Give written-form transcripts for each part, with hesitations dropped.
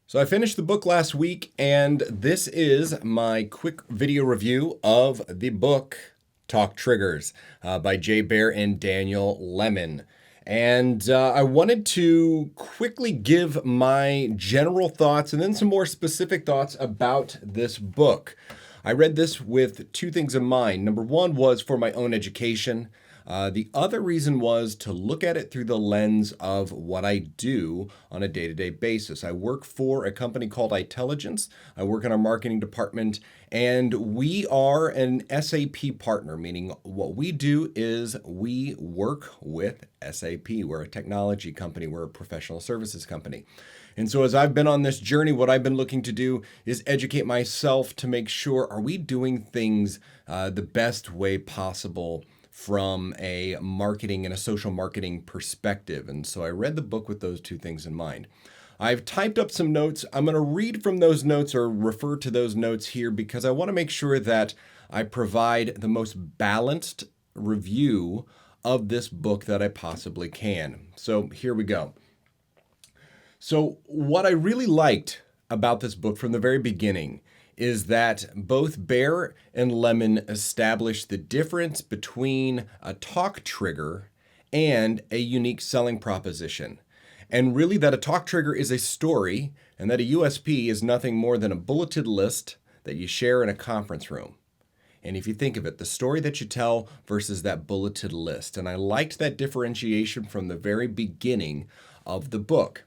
So I finished the book last week, and this is my quick video review of the book Talk Triggers by Baer and Daniel Lemin. And I wanted to quickly give my general thoughts and then some more specific thoughts about this book. I read this with two things in mind. Number one was for my own education. The other reason was to look at it through the lens of what I do on a day-to-day basis. I work for a company called Intelligence. I work in our marketing department, and we are an SAP partner, meaning what we do is we work with SAP. We're a technology company. We're a professional services company. And so as I've been on this journey, what I've been looking to do is educate myself to make sure, are we doing things the best way possible from a marketing and a social marketing perspective. And so I read the book with those two things in mind. I've typed up some notes. I'm going to read from those notes or refer to those notes here because I want to make sure that I provide the most balanced review of this book that I possibly can. So here we go. So what I really liked about this book from the very beginning is that both Baer and Lemin established the difference between a talk trigger and a unique selling proposition. And really that a talk trigger is a story and that a USP is nothing more than a bulleted list that you share in a conference room. And if you think of it, the story that you tell versus that bulleted list. And I liked that differentiation from the very beginning of the book.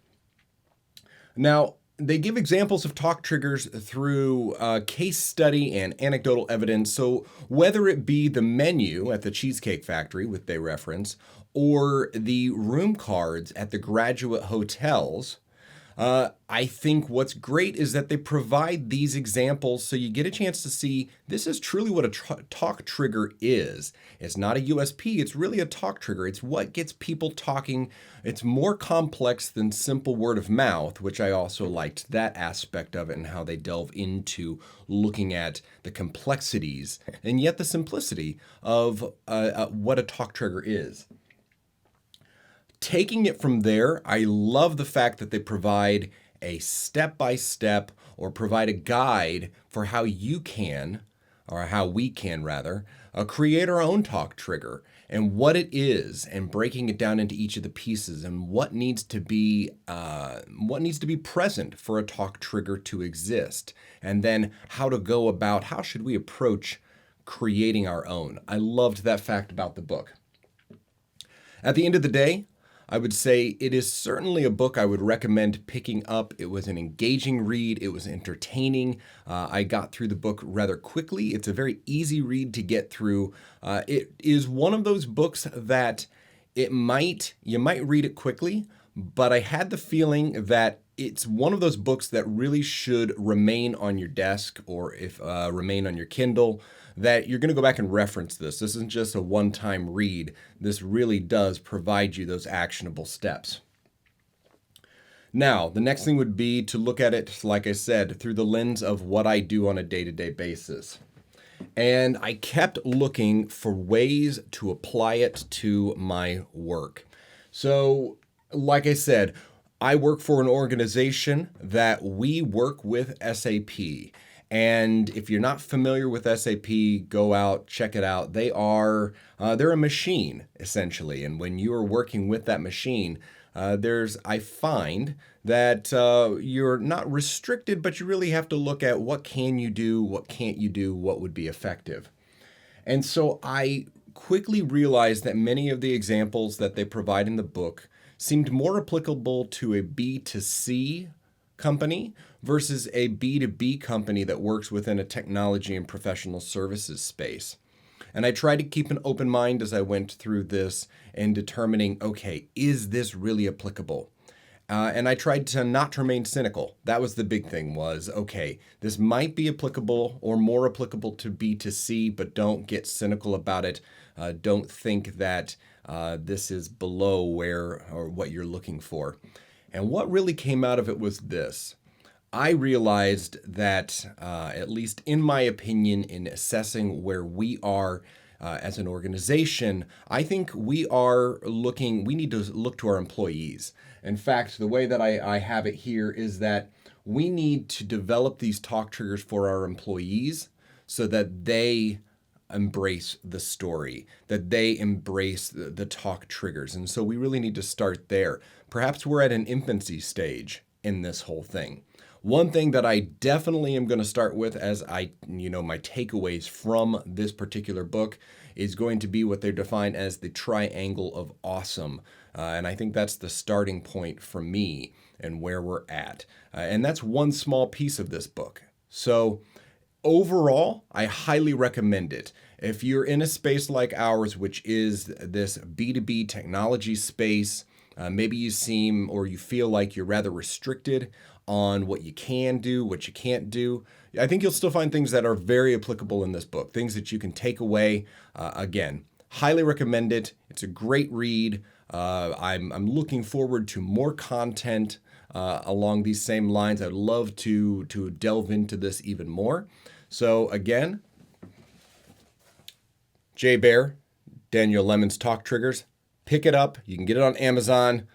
Now, they give examples of talk triggers through case study and anecdotal evidence. So whether it be the menu at the Cheesecake Factory, which they reference, or the room cards at the graduate hotels, I think what's great is that they provide these examples so you get a chance to see this is truly what a talk trigger is. It's not a USP, it's really a talk trigger. It's what gets people talking. It's more complex than simple word of mouth, which I also liked that aspect of it and how they delve into looking at the complexities and yet the simplicity of what a talk trigger is. Taking it from there, I love the fact that they provide a step-by-step or provide a guide for how you can, or how we can rather, create our own talk trigger and what it is and breaking it down into each of the pieces and what needs to be present for a talk trigger to exist. And then how to go about, how should we approach creating our own. I loved that fact about the book. At the end of the day, I would say it is certainly a book I would recommend picking up. It was an engaging read. It was entertaining. I got through the book rather quickly. It's a very easy read to get through. It is one of those books that you might read it quickly, but I had the feeling that it's one of those books that really should remain on your desk or if remain on your Kindle, that you're going to go back and reference this. This isn't just a one-time read. This really does provide you those actionable steps. Now, the next thing would be to look at it, like I said, through the lens of what I do on a day-to-day basis. And I kept looking for ways to apply it to my work. So, like I said, I work for an organization that we work with SAP. And if you're not familiar with SAP, go out, check it out. They're a machine, essentially. And when you are working with that machine, I find that you're not restricted, but you really have to look at what can you do, what can't you do, what would be effective. And so I quickly realized that many of the examples that they provide in the book seemed more applicable to a B2C company versus a B2B company that works within a technology and professional services space. And I tried to keep an open mind as I went through this and determining, okay, is this really applicable? And I tried to not remain cynical. That was the big thing was, okay, this might be applicable or more applicable to B2C, but don't get cynical about it. Don't think that this is below where or what you're looking for. And what really came out of it was this. I realized that, at least in my opinion, in assessing where we are as an organization, I think we need to look to our employees. In fact, the way that I have it here is that we need to develop these talk triggers for our employees so that they embrace the story, that they embrace the talk triggers. And so we really need to start there. Perhaps we're at an infancy stage in this whole thing. One thing that I definitely am going to start with as my takeaways from this particular book is going to be what they're defined as the triangle of awesome. And I think that's the starting point for me and where we're at. And that's one small piece of this book. So overall, I highly recommend it. If you're in a space like ours, which is this B2B technology space, maybe you seem or you feel like you're rather restricted on what you can do, what you can't do. I think you'll still find things that are very applicable in this book, things that you can take away. Again, highly recommend it. It's a great read. I'm looking forward to more content along these same lines. I'd love to delve into this even more. So again, Baer, Daniel Lemin's Talk Triggers. Pick it up. You can get it on Amazon.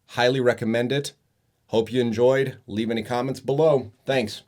Highly recommend it. Hope you enjoyed. Leave any comments below. Thanks.